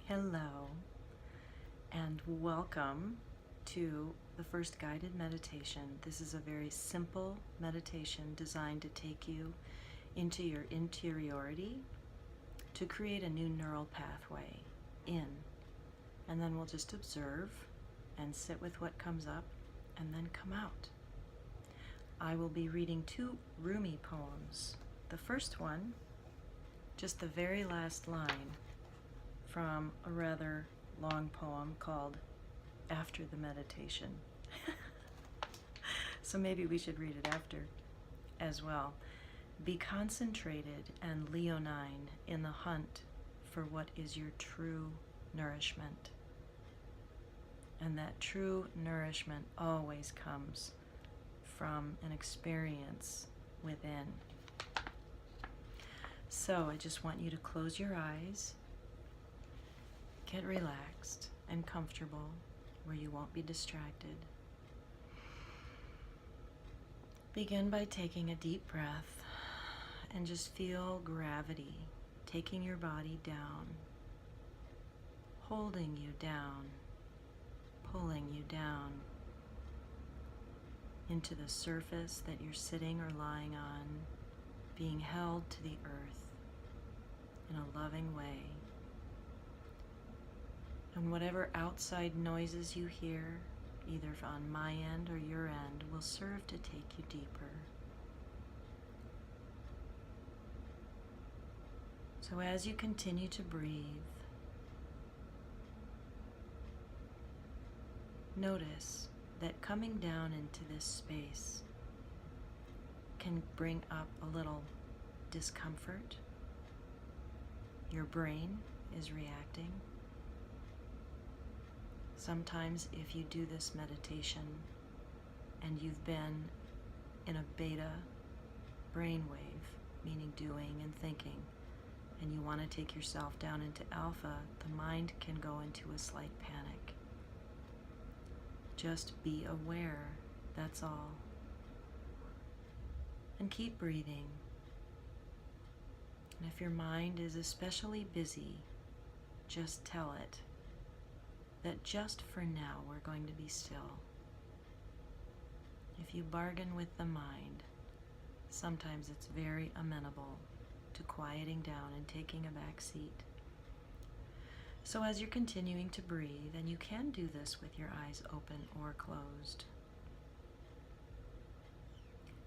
Hello, and welcome to the first guided meditation. This is a very simple meditation designed to take you into your interiority to create a new neural pathway in. And then we'll just observe and sit with what comes up and then come out. I will be reading two Rumi poems. The first one, just the very last line from a rather long poem called After the Meditation. So maybe we should read it after as well. Be concentrated and leonine in the hunt for what is your true nourishment. And that true nourishment always comes from an experience within. So I just want you to close your eyes, get relaxed and comfortable where you won't be distracted. Begin by taking a deep breath and just feel gravity taking your body down, holding you down, pulling you down into the surface that you're sitting or lying on, being held to the earth in a loving way. And whatever outside noises you hear, either on my end or your end, will serve to take you deeper. So as you continue to breathe, notice that coming down into this space can bring up a little discomfort. Your brain is reacting. Sometimes if you do this meditation and you've been in a beta brainwave, meaning doing and thinking, and you want to take yourself down into alpha, the mind can go into a slight panic. Just be aware, that's all. And keep breathing. And if your mind is especially busy, just tell it that just for now we're going to be still. If you bargain with the mind, sometimes it's very amenable to quieting down and taking a back seat. So as you're continuing to breathe, and you can do this with your eyes open or closed,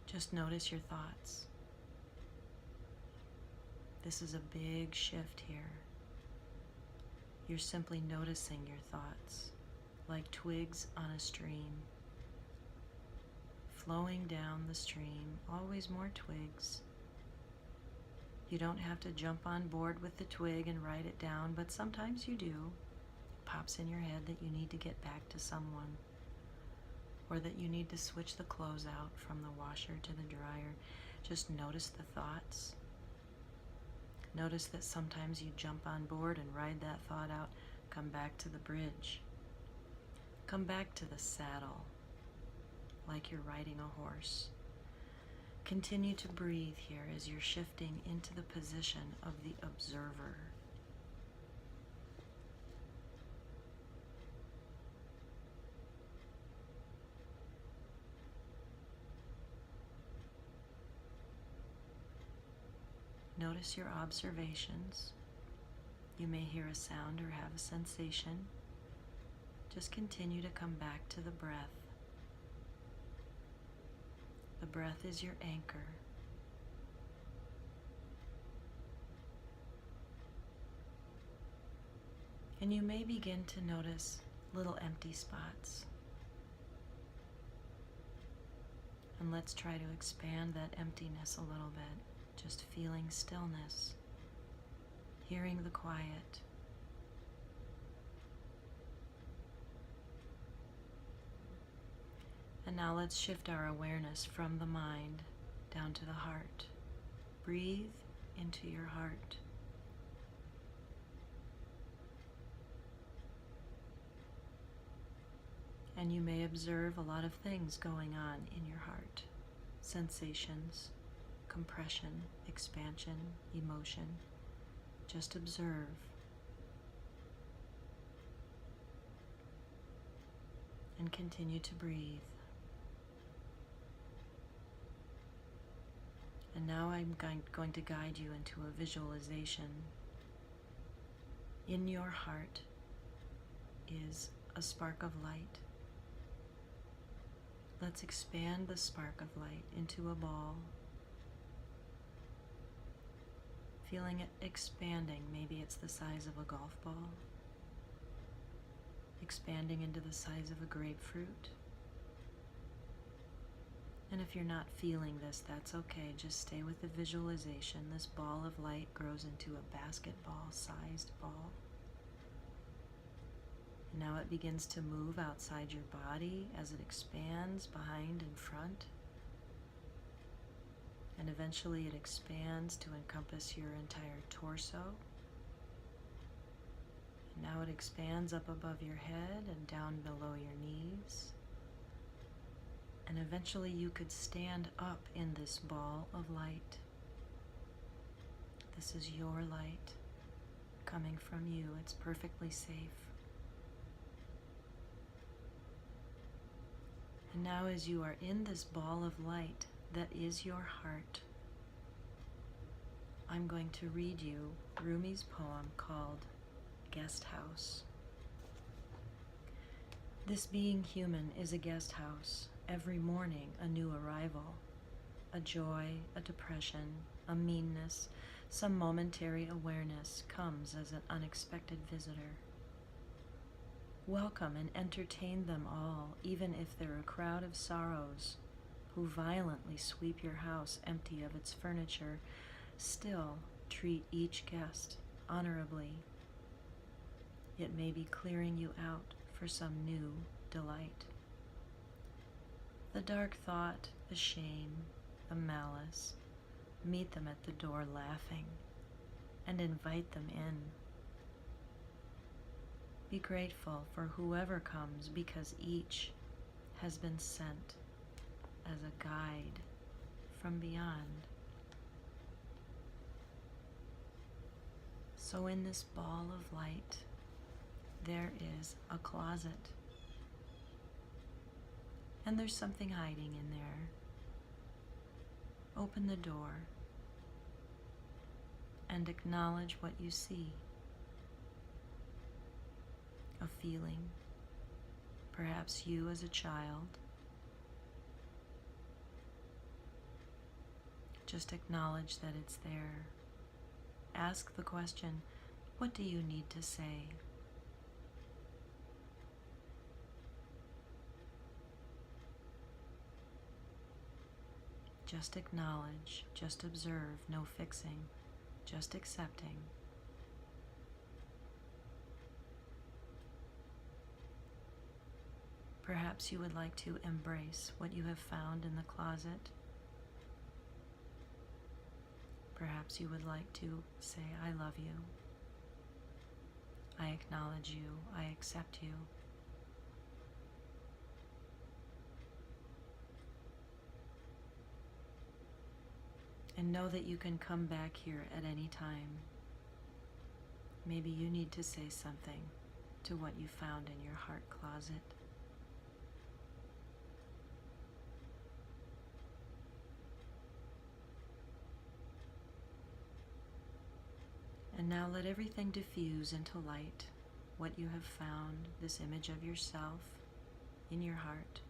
just notice your thoughts. This is a big shift here. You're simply noticing your thoughts, like twigs on a stream, flowing down the stream, always more twigs. You don't have to jump on board with the twig and write it down, but sometimes you do. It pops in your head that you need to get back to someone, or that you need to switch the clothes out from the washer to the dryer. Just notice the thoughts. Notice that sometimes you jump on board and ride that thought out. Come back to the bridge. Come back to the saddle, like you're riding a horse. Continue to breathe here as you're shifting into the position of the observer. Notice your observations. You may hear a sound or have a sensation. Just continue to come back to the breath. The breath is your anchor. And you may begin to notice little empty spots. And let's try to expand that emptiness a little bit. Just feeling stillness, hearing the quiet. And now let's shift our awareness from the mind down to the heart. Breathe into your heart. And you may observe a lot of things going on in your heart. Sensations, compression, expansion, emotion. Just observe. and continue to breathe. And now I'm going to guide you into a visualization. In your heart is a spark of light. Let's expand the spark of light into a ball. Feeling it expanding, maybe it's the size of a golf ball. Expanding into the size of a grapefruit. And if you're not feeling this, that's okay. Just stay with the visualization. This ball of light grows into a basketball-sized ball. And now it begins to move outside your body as it expands behind and front. And eventually it expands to encompass your entire torso. And now it expands up above your head and down below your knees. And eventually you could stand up in this ball of light. This is your light coming from you. It's perfectly safe. And now as you are in this ball of light that is your heart, I'm going to read you Rumi's poem called Guest House. This being human is a guest house. Every morning a new arrival. A joy, a depression, a meanness, some momentary awareness comes as an unexpected visitor. Welcome and entertain them all, even if they're a crowd of sorrows who violently sweep your house empty of its furniture. Still treat each guest honorably. It may be clearing you out for some new delight. The dark thought, the shame, the malice, meet them at the door laughing and invite them in. Be grateful for whoever comes, because each has been sent as a guide from beyond. So in this ball of light, there is a closet. And there's something hiding in there. Open the door and acknowledge what you see. A feeling, perhaps you as a child. Just acknowledge that it's there. Ask the question, what do you need to say? Just acknowledge, just observe, no fixing, just accepting. Perhaps you would like to embrace what you have found in the closet. Perhaps you would like to say, I love you. I acknowledge you. I accept you. And know that you can come back here at any time. Maybe you need to say something to what you found in your heart closet. And now let everything diffuse into light, what you have found, this image of yourself in your heart.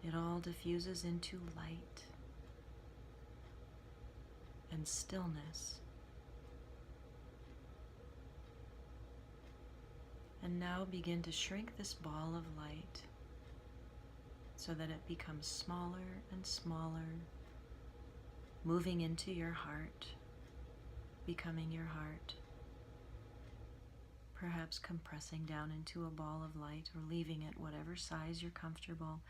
It all diffuses into light and stillness. And now begin to shrink this ball of light so that it becomes smaller and smaller, moving into your heart, becoming your heart, perhaps compressing down into a ball of light or leaving it whatever size you're comfortable,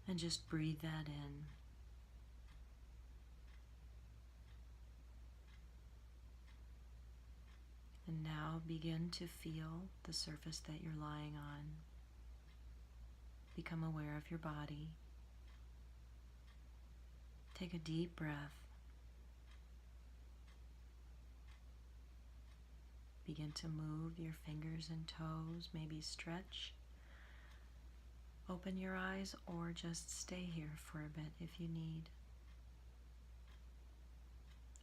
and just breathe that in. And now begin to feel the surface that you're lying on. Become aware of your body. Take a deep breath. Begin to move your fingers and toes, maybe stretch open your eyes or just stay here for a bit if you need.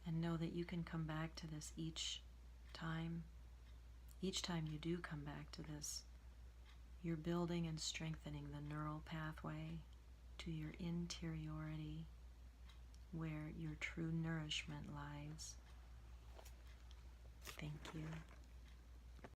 And know that you can come back to this each time. Each time you do come back to this, you're building and strengthening the neural pathway to your interiority, where your true nourishment lies. Thank you.